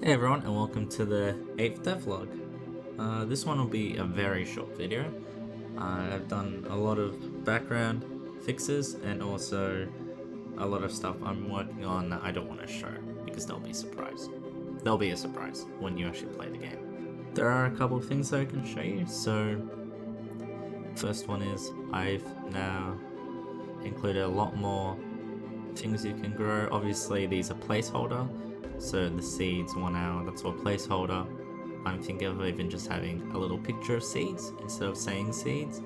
Hey everyone, and welcome to the 8th devlog. This one will be a very short video. I've done a lot of background fixes and also a lot of stuff I'm working on that I don't want to show because they'll be surprised. They'll be a surprise when you actually play the game. There are a couple of things that I can show you. So, first one is I've now included a lot more things you can grow. Obviously, these are placeholder. So the seeds 1 hour, that's all placeholder. I'm thinking of even just having a little picture of seeds instead of saying seeds.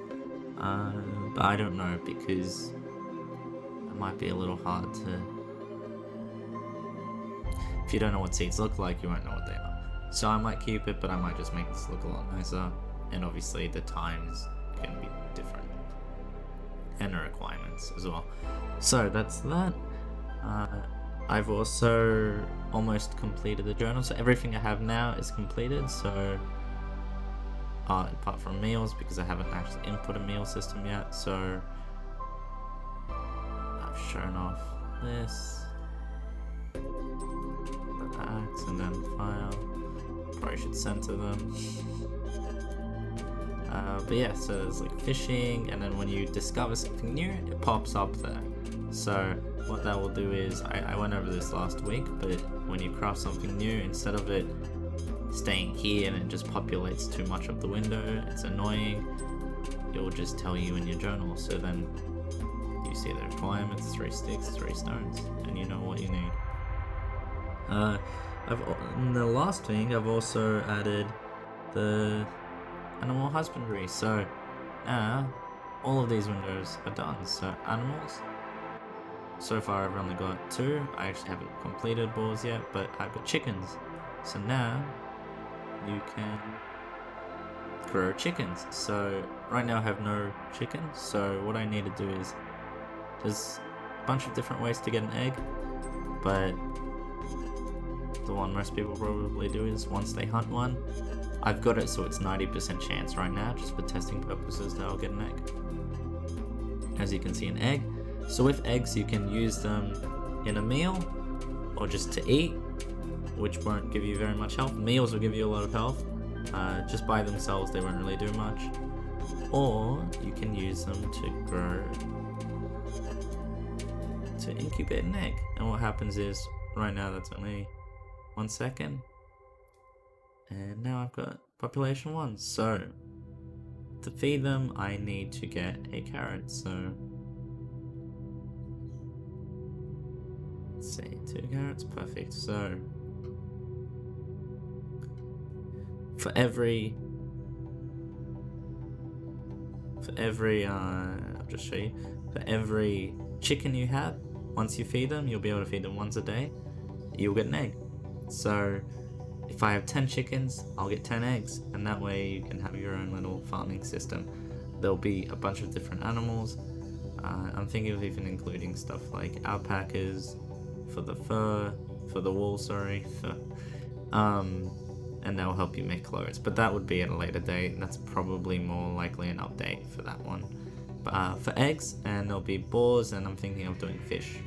But I don't know because it might be a little hard to... If you don't know what seeds look like, you won't know what they are. So I might keep it, but I might just make this look a lot nicer. And obviously the times can be different. And the requirements as well. So that's that. I've also almost completed the journal, so everything I have now is completed. So apart from meals, because I haven't actually input a meal system yet, so I've shown off this, the axe, and then file. Probably should center them. But yeah, so there's like fishing, and then when you discover something new, it pops up there. So what that will do is, I went over this last week, but when you craft something new, instead of it staying here and it just populates too much of the window, it's annoying, it will just tell you in your journal. So then you see the requirements, 3 sticks, 3 stones, and you know what you need. In the last thing, I've also added the animal husbandry. So now all of these windows are done. So animals, so far I've only got 2. I actually haven't completed boars yet, but I've got chickens. So now you can grow chickens. So right now I have no chickens, so what I need to do is, there's a bunch of different ways to get an egg, but the one most people probably do is once they hunt one. I've got it so it's 90% chance right now, just for testing purposes, that I'll get an egg. As you can see, an egg. So with eggs, you can use them in a meal or just to eat, which won't give you very much health. Meals will give you a lot of health. Just by themselves, they won't really do much. Or you can use them to grow, to incubate an egg. And what happens is, right now that's only 1 second. And now I've got population 1. So to feed them, I need to get a carrot. So let's see, 2 carrots, perfect. So for every I'll just show you, for every chicken you have, once you feed them, you'll be able to feed them once a day, you'll get an egg. So if I have 10 chickens, I'll get 10 eggs, and that way you can have your own little farming system. There'll be a bunch of different animals. I'm thinking of even including stuff like alpacas for the fur, for the wool, sorry, and that will help you make clothes. But that would be at a later date. That's probably more likely an update for that one. But for eggs, and there'll be boars, and I'm thinking of doing fish.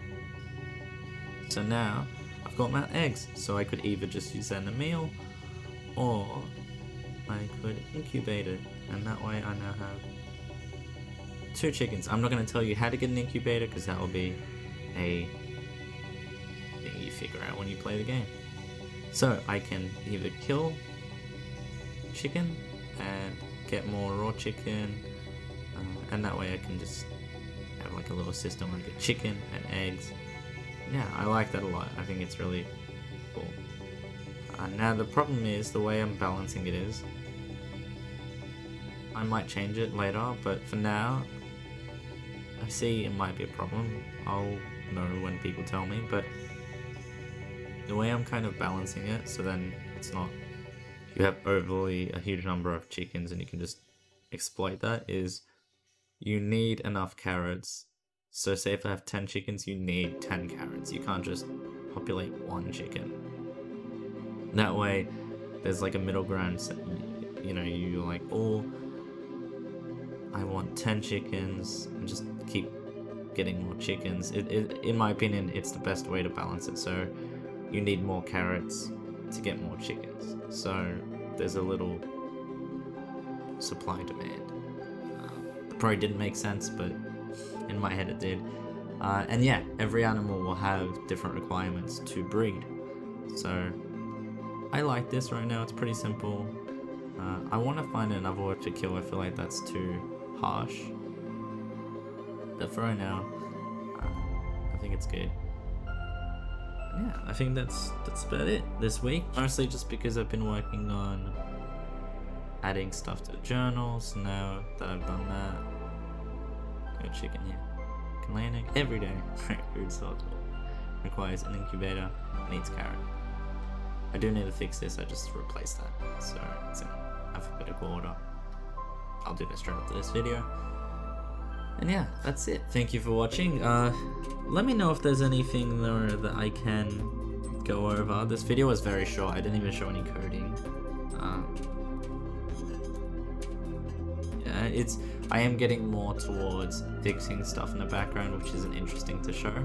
So now I've got my eggs, so I could either just use that in a meal, or I could incubate it, and that way I now have 2 chickens. I'm not going to tell you how to get an incubator, because that will be a thing you figure out when you play the game. So I can either kill chicken and get more raw chicken, and that way I can just have like a little system where I get chicken and eggs. Yeah, I like that a lot. I think it's really cool. Now the problem is, the way I'm balancing it is, I might change it later, but for now, I see it might be a problem. I'll know when people tell me, but the way I'm kind of balancing it, so then it's not, you have overly a huge number of chickens and you can just exploit that, is you need enough carrots. So say if I have 10 chickens, you need 10 carrots. You can't just populate 1 chicken. That way, there's like a middle ground. So, you know, you're like, oh, I want 10 chickens, and just keep getting more chickens. In my opinion, it's the best way to balance it. So you need more carrots to get more chickens. So there's a little supply demand. It probably didn't make sense, but in my head it did. And yeah, every animal will have different requirements to breed. So I like this right now, it's pretty simple. I want to find another word to kill, I feel like that's too harsh. But for right now, I think it's good. Yeah, I think that's about it this week. Mostly just because I've been working on adding stuff to the journals. Now that I've done that, got chicken here. Can lay an egg every day. Food source requires an incubator. Needs carrot. I do need to fix this. I just replaced that, so it's in alphabetical order. I'll do that straight after this video. And yeah, that's it. Thank you for watching. Let me know if there's anything there that I can go over. This video was very short. I didn't even show any coding. Yeah, I am getting more towards fixing stuff in the background, which isn't interesting to show.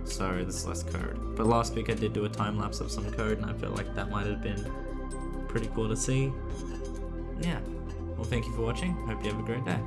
So there's less code. But last week I did do a time lapse of some code, and I feel like that might have been pretty cool to see. Yeah. Well, thank you for watching. Hope you have a great day.